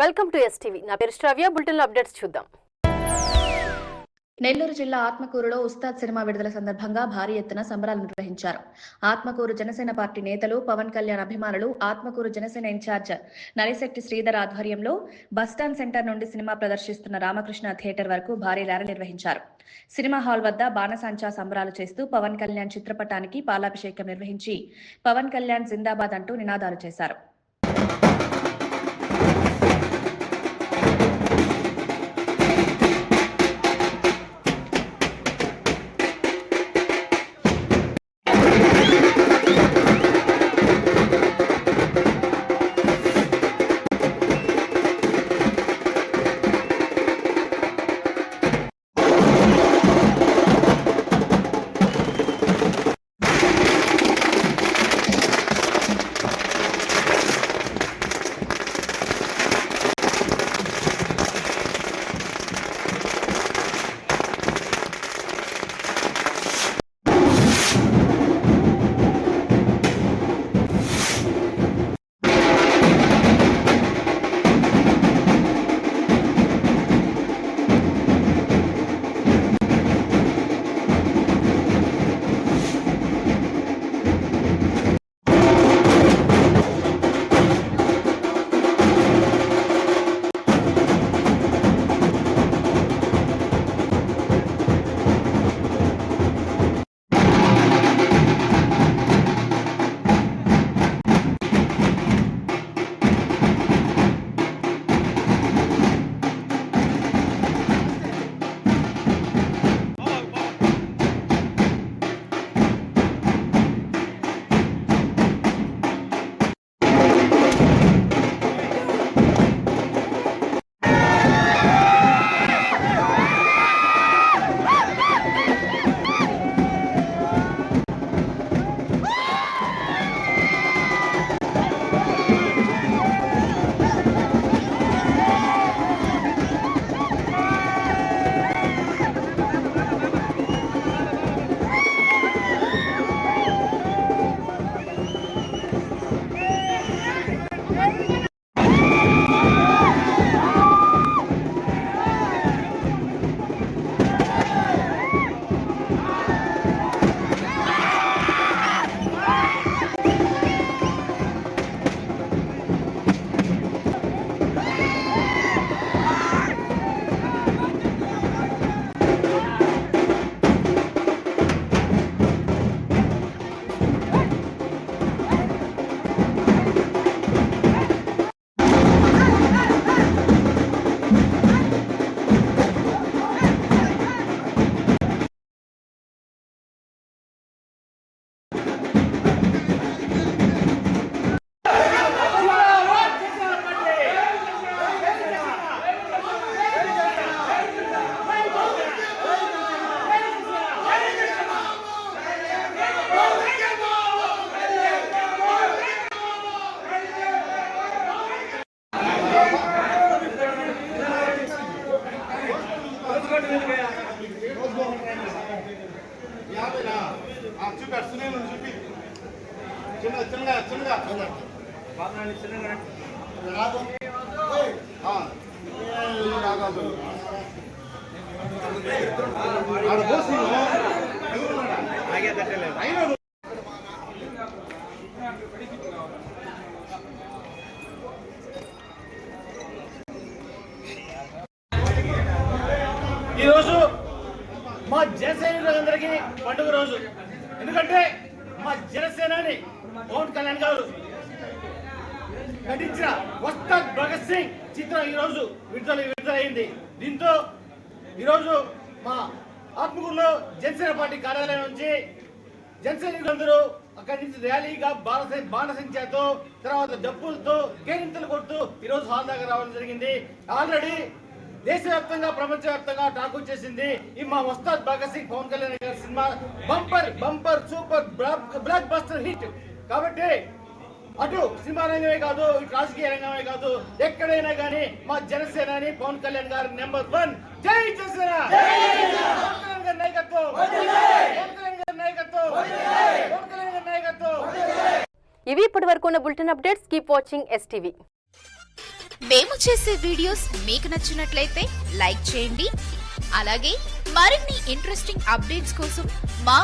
Welcome to STV. నా పేరు శ్రావ్య. Bulletin updates చూద్దాం. నెల్లూరు జిల్లా ఆత్మకూరులో ఉస్తాద్ సినిమా విడుదల సందర్భంగా భారీ ఎత్తున సంబరాలు నిర్వహించారు. ఆత్మకూరు జనసేన పార్టీ నేతలు, పవన్ కళ్యాణ్ అభిమానులు ఆత్మకూరు జనసేన ఇన్ఛార్జ్ నరిశెట్టి శ్రీధర్ ఆధ్వర్యంలో బస్టాండ్ సెంటర్ నుండి సినిమా ప్రదర్శిస్తున్న రామకృష్ణ థియేటర్ వరకు భారీ ర్యాలీ నిర్వహించారు. సినిమా హాల్ వద్ద బాణసంచా సంబరాలు చేస్తూ పవన్ కళ్యాణ్ చిత్రపటానికి పాలాభిషేకం నిర్వహించి పవన్ కళ్యాణ్ జిందాబాద్ అంటూ నినాదాలు చేశారు. ఈరోజు మా జనసైనికులందరికీ పండుగ రోజు. ఎందుకంటే మా జనసేనాని పవన్ కళ్యాణ్ గారు నటించిన ఉస్తాద్ భగత్ సింగ్ చిత్రం ఈరోజు విడుదలైంది. దీంతో ఈరోజు మా ఆత్మకూరులో జనసేన పార్టీ కార్యాలయం నుంచి జనసైనికులందరూ అక్కడి నుంచి ర్యాలీగా బాణసంచాతో తర్వాత డబ్బులతో కేరింతలు కొడుతూ ఈరోజు హాల్ దాకా రావడం జరిగింది. ఆల్రెడీ దేశవ్యాప్తంగా ప్రపంచవ్యాప్తంగా టాక్ వచ్చేసింది. ఈ మా ఉస్తాద్ భగత్ సింగ్ పవన్ కళ్యాణ్ గారి cinema bumper super block buster hit. కాబట్టి అటు సినిమా రంగమే కాదు, ఇటు రాజకీయ రంగమే కాదు, ఎక్కడైనా కానీ మా జనసేనాని పవన్ కళ్యాణ్ గారి నెంబర్ 1. జై జనసేన, నాయకత్వం. ఇవి ఇప్పటి వరకు ఉన్న bulletin updates. Keep watching STV. మేము చేసే వీడియోస్ మీకు నచ్చినట్లయితే లైక్ చేయండి. అలాగే మరిన్ని ఇంట్రెస్టింగ్ అప్డేట్స్ కోసం మా